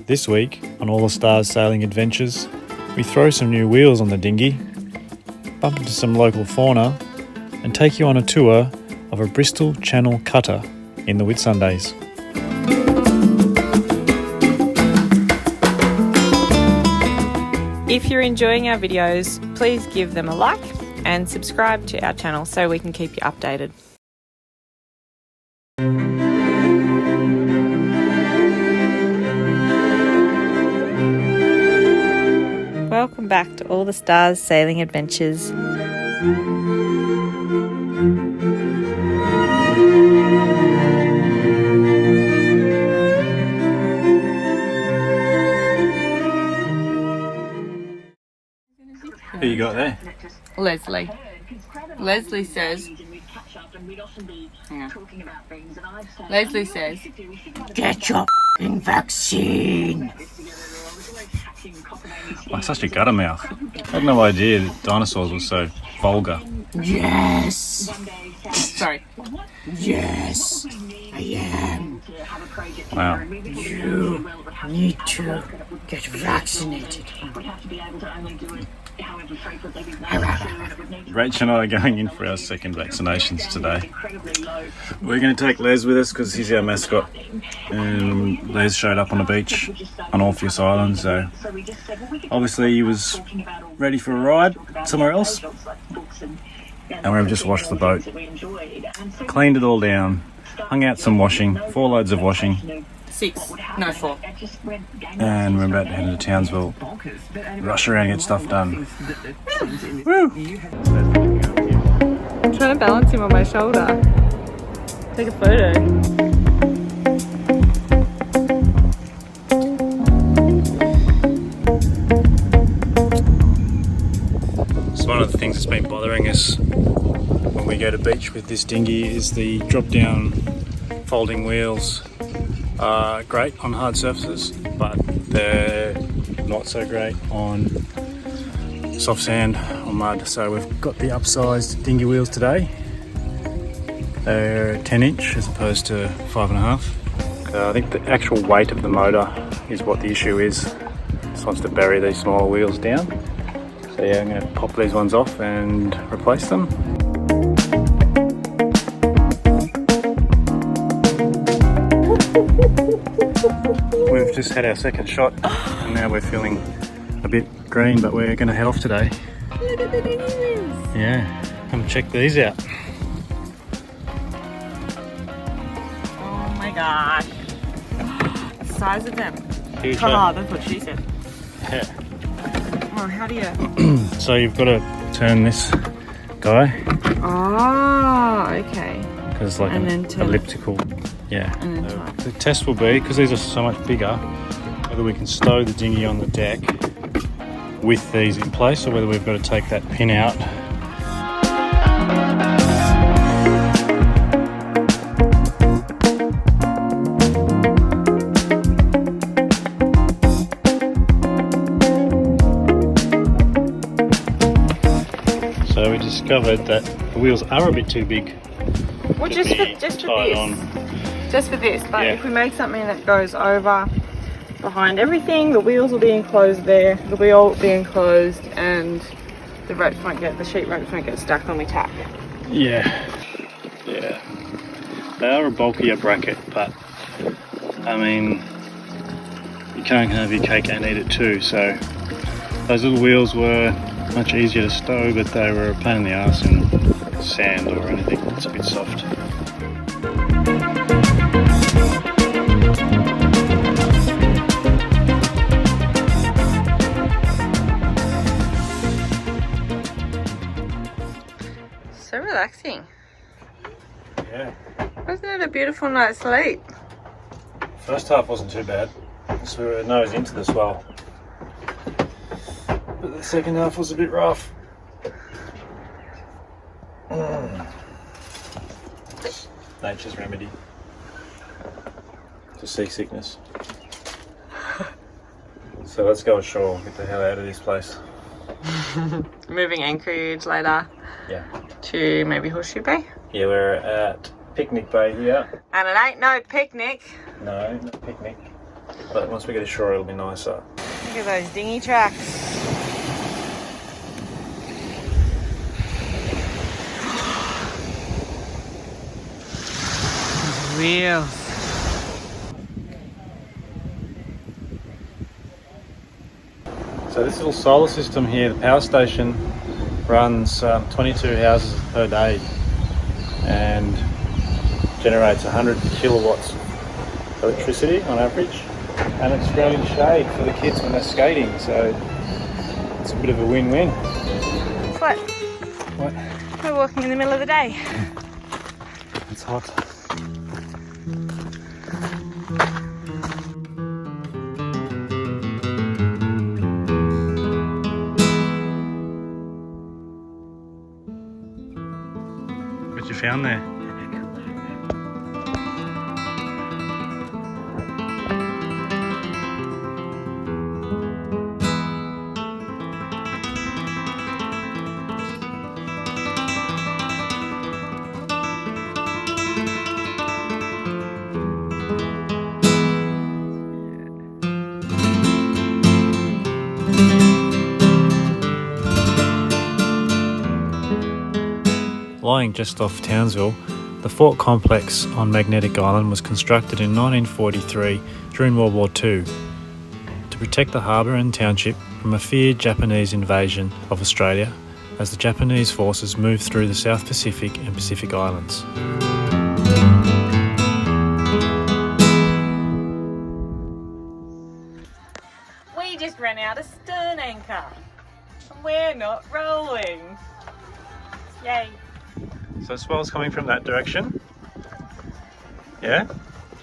This week, on All the Stars Sailing Adventures, we throw some new wheels on the dinghy, bump into some local fauna, and take you on a tour of a Bristol Channel Cutter in the Whitsundays. If you're enjoying our videos, please give them a like and subscribe to our channel so we can keep you updated. Welcome back to All the Stars Sailing Adventures. Who you got there? Lesley. Lesley says, hang on. Lesley says, get your f***ing vaccine. Oh, such a gutter mouth. I had no idea that dinosaurs were so vulgar. Yes. Sorry. Yes, I am. Wow. You need to get vaccinated. Rach and I are going in for our second vaccinations today. We're going to take Les with us because he's our mascot. And Les showed up on the beach on Orpheus Island, so obviously he was ready for a ride somewhere else. And we've just washed the boat, cleaned it all down, hung out some washing, 4 loads of washing. 6, no 4. And we're about to head into Townsville, rush around and get stuff done. Woo! I'm trying to balance him on my shoulder. Take a photo. So one of the things that's been bothering us when we go to beach with this dinghy is the drop-down folding wheels. Are great on hard surfaces, but they're not so great on soft sand or mud. So we've got the upsized dinghy wheels today. They're 10 inch as opposed to 5.5. I think the actual weight of the motor is what the issue is. It just wants to bury these smaller wheels down. So yeah, I'm going to pop these ones off and replace them. We've just had our second shot and now we're feeling a bit green, but we're going to head off today. Look at the dinghies. Yeah, come check these out. Oh my gosh. The size of them. Huge, Oh, that's what she said. Yeah. Oh, how do you... So you've got to turn this guy. Oh, okay. Because it's like And an then turn elliptical. Yeah. And then So turn. the test will be, because these are so much bigger, whether we can stow the dinghy on the deck with these in place or whether we've got to take that pin out. So we discovered that the wheels are a bit too big. Well, to just be for tied this. on. Just for this, but Yeah. if we make something that goes over behind everything, the wheels will be enclosed there, the wheel will be enclosed, and the ropes won't get, the sheet ropes won't get stuck when we tack. Yeah. Yeah. They are a bulkier bracket, but I mean, you can't have your cake and eat it too, so those little wheels were much easier to stow, but they were a pain in the ass in sand or anything that's a bit soft. So relaxing. Yeah. Wasn't it a beautiful night's sleep? First half wasn't too bad, so we were nose into the swell. But the second half was a bit rough. Nature's remedy to seasickness. So let's go ashore, get the hell out of this place. Moving anchorage later. Yeah. To maybe Horseshoe Bay. Yeah, we're at Picnic Bay here. And it ain't no picnic. No, not picnic. But once we get ashore, it'll be nicer. Look at those dinghy tracks. Wheels. So this little solar system here, the power station, runs 22 houses per day and generates 100 kilowatts of electricity on average, and it's brilliant shade for the kids when they're skating, so it's a bit of a win-win. What? What? We're walking in the middle of the day. It's hot. What you found there? Lying just off Townsville, the fort complex on Magnetic Island was constructed in 1943 during World War II to protect the harbour and township from a feared Japanese invasion of Australia as the Japanese forces moved through the South Pacific and Pacific Islands. We just ran out of stern anchor. And we're not rolling. Yay. So swell's coming from that direction. Yeah?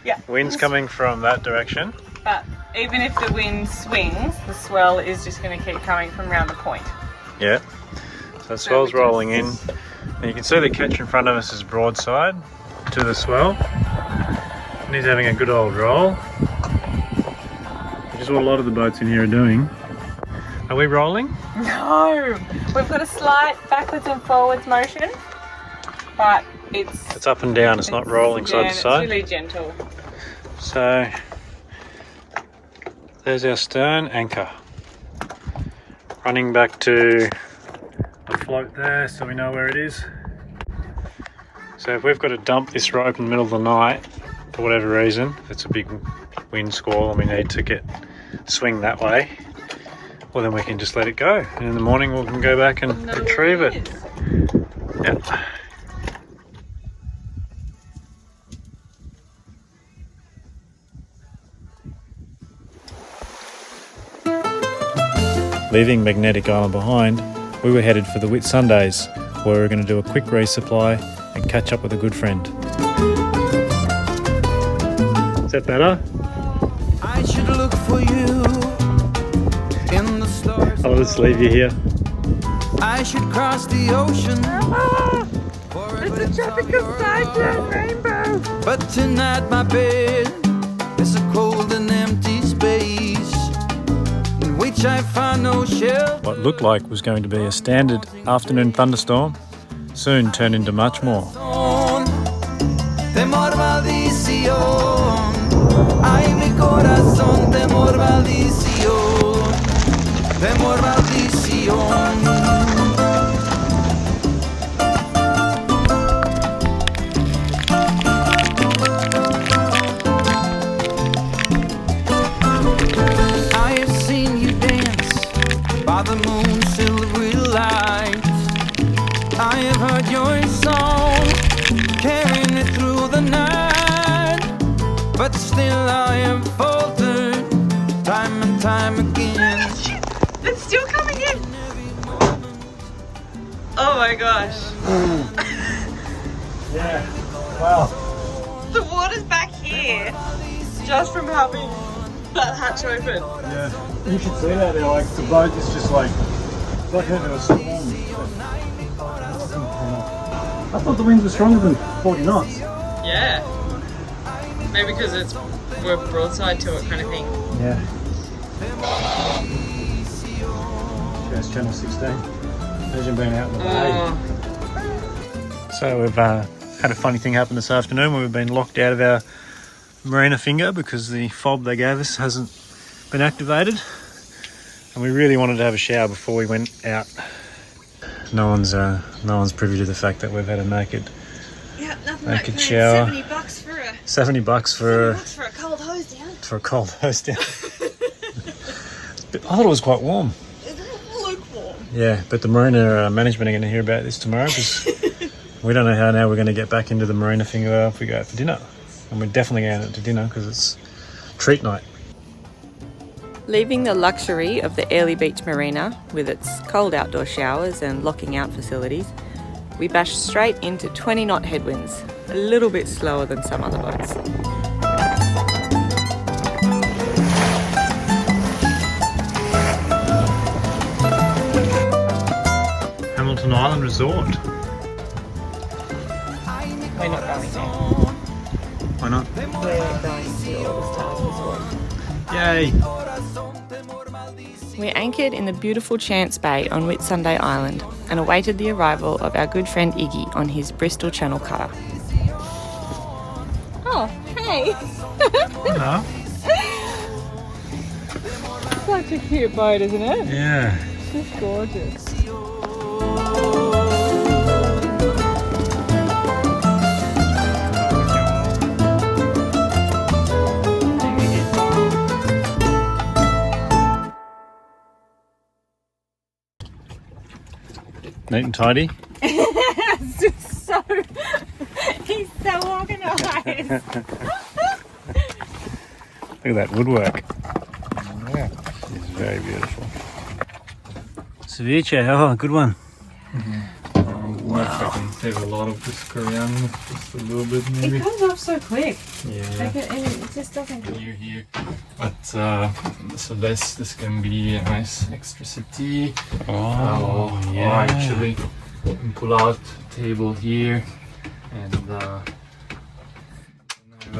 Yeah. Wind's coming from that direction. But even if the wind swings, the swell is just going to keep coming from around the point. Yeah. So the swell's rolling in. And you can see the ketch in front of us is broadside to the swell. And he's having a good old roll. Which is what a lot of the boats in here are doing. Are we rolling? No! We've got a slight backwards and forwards motion. But it's up and down, it's not rolling side to side. It's really gentle. So there's our stern anchor. Running back to a float there so we know where it is. So if we've got to dump this rope in the middle of the night for whatever reason, if it's a big wind squall and we need to swing that way, well then we can just let it go. And in the morning we can go back and retrieve it. Yep. Leaving Magnetic Island behind, we were headed for the Whitsundays, where we were going to do a quick resupply and catch up with a good friend. Is that better? I should look for you in the stars. I'll just leave you here. I should cross the ocean. It's a tropical cyclone rainbow. But tonight my bed is a cold and empty space in which I find no shelter. What looked like was going to be a standard afternoon thunderstorm soon turned into much more. Temor maldición, ay mi corazón, temor maldición, temor maldición. I have seen you dance by the moon's silvery light. I have heard your song carrying me through the night, but still I am faltered time and time again. It's still coming in. Oh my gosh. Yeah, wow. The water's back here just from having that hatch open. Yeah, you should see that there, like the boat is just like, it's like having a storm. I thought the winds were stronger than 40 knots. Yeah. Maybe because we're broadside to it kind of thing. Yeah. That's channel 16. Imagine being out in the bay. So we've had a funny thing happen this afternoon where we've been locked out of our marina finger because the fob they gave us hasn't been activated, and we really wanted to have a shower before we went out. No one's privy to the fact that we've had a naked shower. $70 for a $70 for a cold hose down. For a cold hose down. I thought it was quite warm. It's lukewarm. Yeah, but the marina management are going to hear about this tomorrow because we don't know how now we're going to get back into the marina finger if we go out for dinner. And we're definitely going out to dinner because it's treat night. Leaving the luxury of the Airlie Beach Marina with its cold outdoor showers and locking out facilities, we bashed straight into 20-knot headwinds, a little bit slower than some other boats. Hamilton Island Resort. We're not going there. Why not? We're going to All the Stars Resort. Yay! We anchored in the beautiful Chance Bay on Whitsunday Island and awaited the arrival of our good friend Iggy on his Bristol Channel Cutter. Oh, hey! Hello. Such a cute boat, isn't it? Yeah. It's just gorgeous. Neat and tidy. It's just so... He's so organised. Look at that woodwork. Yeah. It's very beautiful. Ceviche, oh, good one. Wow. I can save a lot of this coriander, just a little bit maybe. It comes off so quick. Yeah. And it just doesn't... Here. But so this can be a nice extra settee. Oh, Or yeah. actually you can pull out table here and a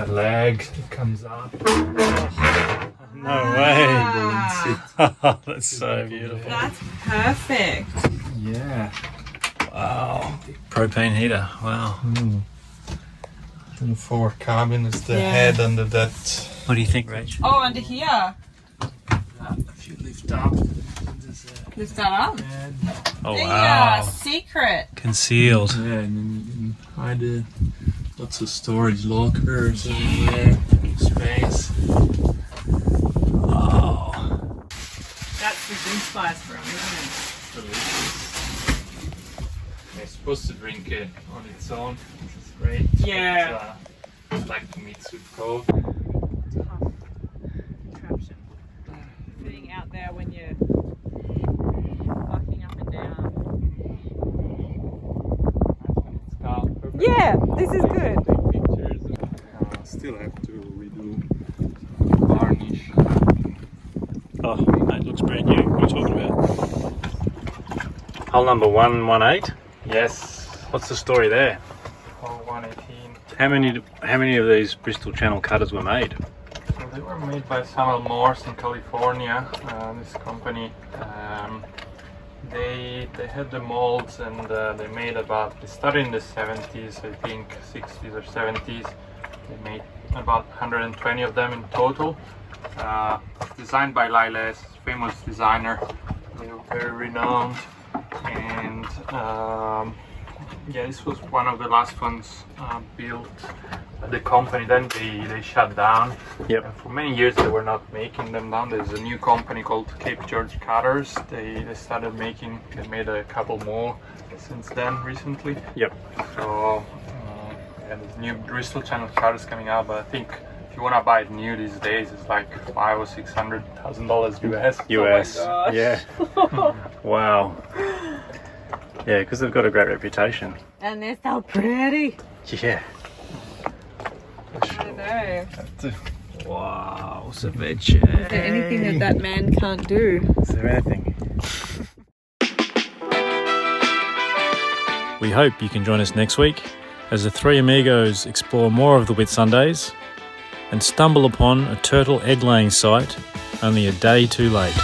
leg that comes up. No way. That's so beautiful. That's perfect. Yeah. Wow. Propane heater. Wow. And the forward cabin is the Yeah. head under that. What do you think, Rach? Oh, under here. If you lift up, there's Lift that up. a head. Oh, The wow. secret. Concealed. Yeah, and then you can hide lots of storage lockers everywhere, space. Oh. That's the drink spice from, isn't Delicious. You're supposed to drink it on its own, which is great. Yeah. But, I like to mix with Coke. it? Tough contraption. Being out there when you're fucking up and down. It's calm. Perfect. Yeah, this is good. Take pictures. Still have to redo varnish. Oh, that looks brand new. What are you talking about? Hull number 118. Yes. What's the story there? All 118. How many of these Bristol Channel Cutters were made? So they were made by Samuel Morse in California. This company, they had the molds and they made they started in the 70s, I think 60s or 70s. They made about 120 of them in total. Designed by Lesley, famous designer. They were very renowned, and yeah, this was one of the last ones built at the company. Then they shut down. Yep. And for many years they were not making them down. There's a new company called Cape George Cutters. They started making. They made a couple more since then recently. Yep. So yeah, there's new Bristol Channel Cutters coming out, but I think if you want to buy it new these days, it's like $500,000 or $600,000 US. US. Oh my gosh. Yeah. Wow. Yeah, because they've got a great reputation. And they're so pretty. Yeah. I know. Wow, ceviche. Is there anything that man can't do? Is there anything? We hope you can join us next week as the three amigos explore more of the Whitsundays and stumble upon a turtle egg-laying site only a day too late.